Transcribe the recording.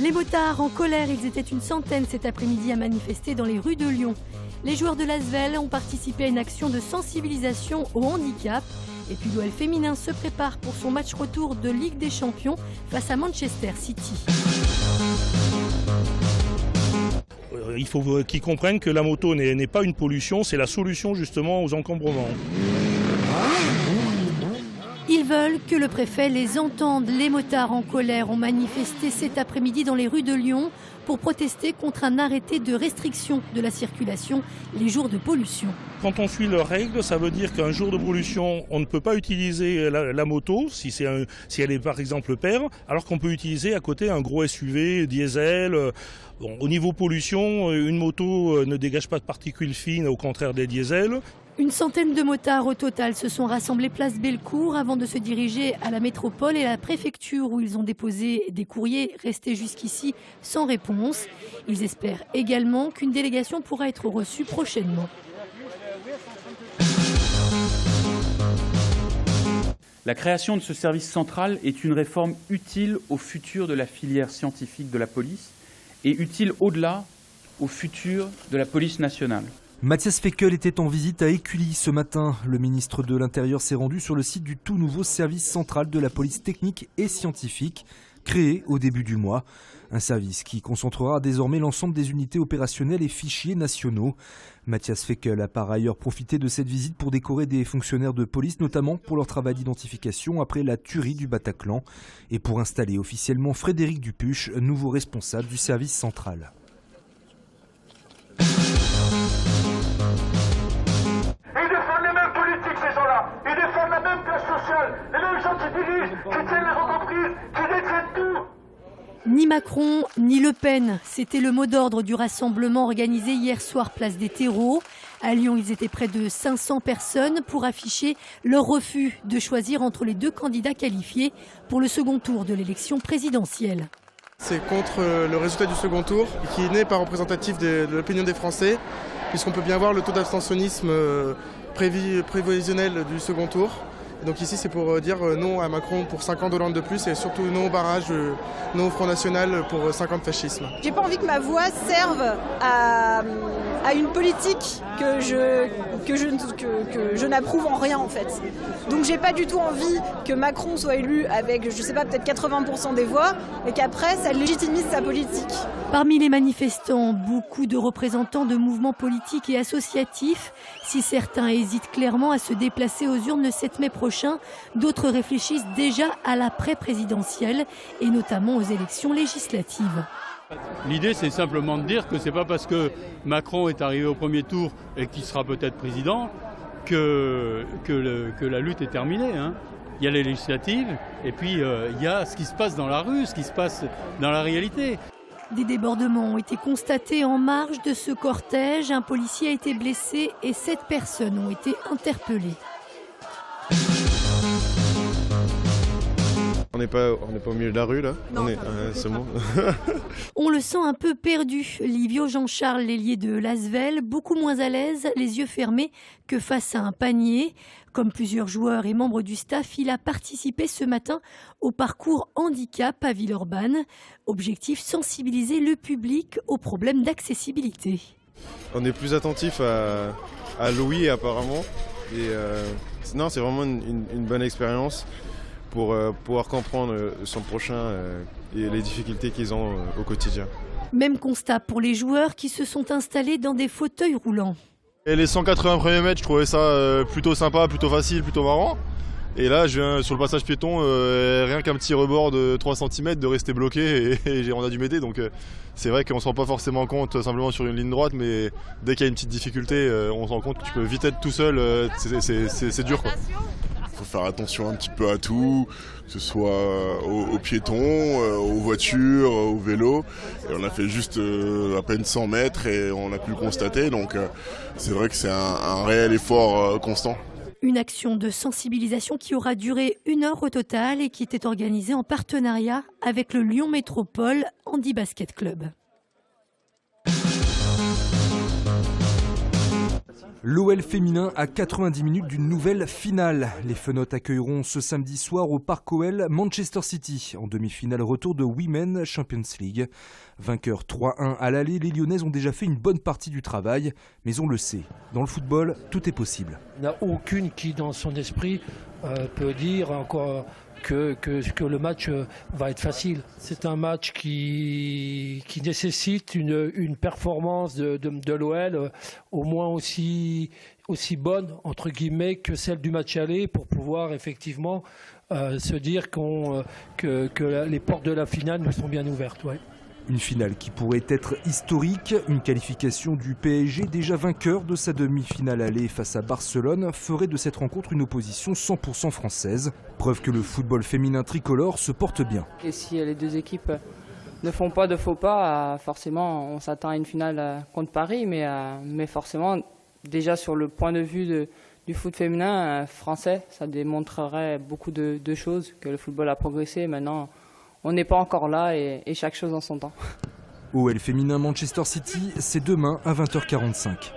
Les motards en colère, ils étaient une centaine cet après-midi à manifester dans les rues de Lyon. Les joueurs de l'Asvel ont participé à une action de sensibilisation au handicap. Et puis l'OL féminin se prépare pour son match retour de Ligue des Champions face à Manchester City. Il faut qu'ils comprennent que la moto n'est pas une pollution, c'est la solution justement aux encombrements. Ils veulent que le préfet les entende. Les motards en colère ont manifesté cet après-midi dans les rues de Lyon pour protester contre un arrêté de restriction de la circulation les jours de pollution. Quand on suit leurs règles, ça veut dire qu'un jour de pollution, on ne peut pas utiliser la moto si elle est par exemple paire, alors qu'on peut utiliser à côté un gros SUV, diesel. Bon, au niveau pollution, une moto ne dégage pas de particules fines, au contraire des diesels. Une centaine de motards au total se sont rassemblés place Bellecour avant de se diriger à la métropole et à la préfecture où ils ont déposé des courriers restés jusqu'ici sans réponse. Ils espèrent également qu'une délégation pourra être reçue prochainement. La création de ce service central est une réforme utile au futur de la filière scientifique de la police et utile au-delà au futur de la police nationale. Matthias Fekl était en visite à Écully ce matin. Le ministre de l'Intérieur s'est rendu sur le site du tout nouveau service central de la police technique et scientifique, créé au début du mois. Un service qui concentrera désormais l'ensemble des unités opérationnelles et fichiers nationaux. Matthias Fekl a par ailleurs profité de cette visite pour décorer des fonctionnaires de police, notamment pour leur travail d'identification après la tuerie du Bataclan, et pour installer officiellement Frédéric Dupuche, nouveau responsable du service central. Ils défendent les mêmes politiques, ces gens-là. Ils défendent la même classe sociale. Les mêmes gens qui dirigent, qui tiennent les entreprises, qui détiennent tout. Ni Macron, ni Le Pen. C'était le mot d'ordre du rassemblement organisé hier soir place des Terreaux. À Lyon, ils étaient près de 500 personnes pour afficher leur refus de choisir entre les deux candidats qualifiés pour le second tour de l'élection présidentielle. C'est contre le résultat du second tour qui n'est pas représentatif de l'opinion des Français, puisqu'on peut bien voir le taux d'abstentionnisme prévisionnel du second tour. Et donc ici c'est pour dire non à Macron pour 5 ans d'Hollande de plus et surtout non au barrage, non au Front National pour 5 ans de fascisme. J'ai pas envie que ma voix serve à une politique que je n'approuve en rien en fait. Donc j'ai pas du tout envie que Macron soit élu avec, je sais pas, peut-être 80% des voix et qu'après ça légitimise sa politique. Parmi les manifestants, beaucoup de représentants de mouvements politiques et associatifs. Si certains hésitent clairement à se déplacer aux urnes le 7 mai prochain, d'autres réfléchissent déjà à l'après-présidentielle et notamment aux élections législatives. L'idée, c'est simplement de dire que c'est pas parce que Macron est arrivé au premier tour et qu'il sera peut-être président que la lutte est terminée, hein. Il y a les législatives et puis il y a ce qui se passe dans la rue, ce qui se passe dans la réalité. Des débordements ont été constatés en marge de ce cortège. Un policier a été blessé et 7 personnes ont été interpellées. On n'est pas au milieu de la rue là. Non, c'est bon. On le sent un peu perdu. Livio Jean-Charles, l'ailier de l'Asvel, beaucoup moins à l'aise, les yeux fermés, que face à un panier. Comme plusieurs joueurs et membres du staff, il a participé ce matin au parcours handicap à Villeurbanne. Objectif, sensibiliser le public aux problèmes d'accessibilité. On est plus attentif à Louis apparemment. Et non, c'est vraiment une bonne expérience pour pouvoir comprendre son prochain et les difficultés qu'ils ont au quotidien. Même constat pour les joueurs qui se sont installés dans des fauteuils roulants. Et les 180 premiers mètres, je trouvais ça plutôt sympa, plutôt facile, plutôt marrant. Et là, je viens sur le passage piéton, rien qu'un petit rebord de 3 cm de rester bloqué et on a dû m'aider. Donc c'est vrai qu'on ne se rend pas forcément compte simplement sur une ligne droite, mais dès qu'il y a une petite difficulté, on se rend compte que tu peux vite être tout seul, c'est dur, quoi. Il faut faire attention un petit peu à tout, que ce soit aux piétons, aux voitures, aux vélos. Et on a fait juste à peine 100 mètres et on a pu le constater. Donc c'est vrai que c'est un réel effort constant. Une action de sensibilisation qui aura duré 1 heure au total et qui était organisée en partenariat avec le Lyon Métropole Handi Basket Club. L'OL féminin à 90 minutes d'une nouvelle finale. Les Fenotes accueilleront ce samedi soir au Parc OL Manchester City en demi-finale retour de Women's Champions League. Vainqueurs 3-1 à l'aller, les Lyonnaises ont déjà fait une bonne partie du travail. Mais on le sait, dans le football, tout est possible. Il n'y en a aucune qui, dans son esprit, peut dire encore que le match va être facile. C'est un match qui nécessite une performance de l'OL au moins aussi bonne, entre guillemets, que celle du match aller pour pouvoir effectivement se dire que les portes de la finale nous sont bien ouvertes. Ouais. Une finale qui pourrait être historique. Une qualification du PSG, déjà vainqueur de sa demi-finale aller face à Barcelone, ferait de cette rencontre une opposition 100% française. Preuve que le football féminin tricolore se porte bien. Et si les deux équipes ne font pas de faux pas, forcément on s'attend à une finale contre Paris, mais forcément déjà sur le point de vue du foot féminin français, ça démontrerait beaucoup de choses, que le football a progressé. Maintenant, on n'est pas encore là et chaque chose en son temps. OL féminin Manchester City, c'est demain à 20h45.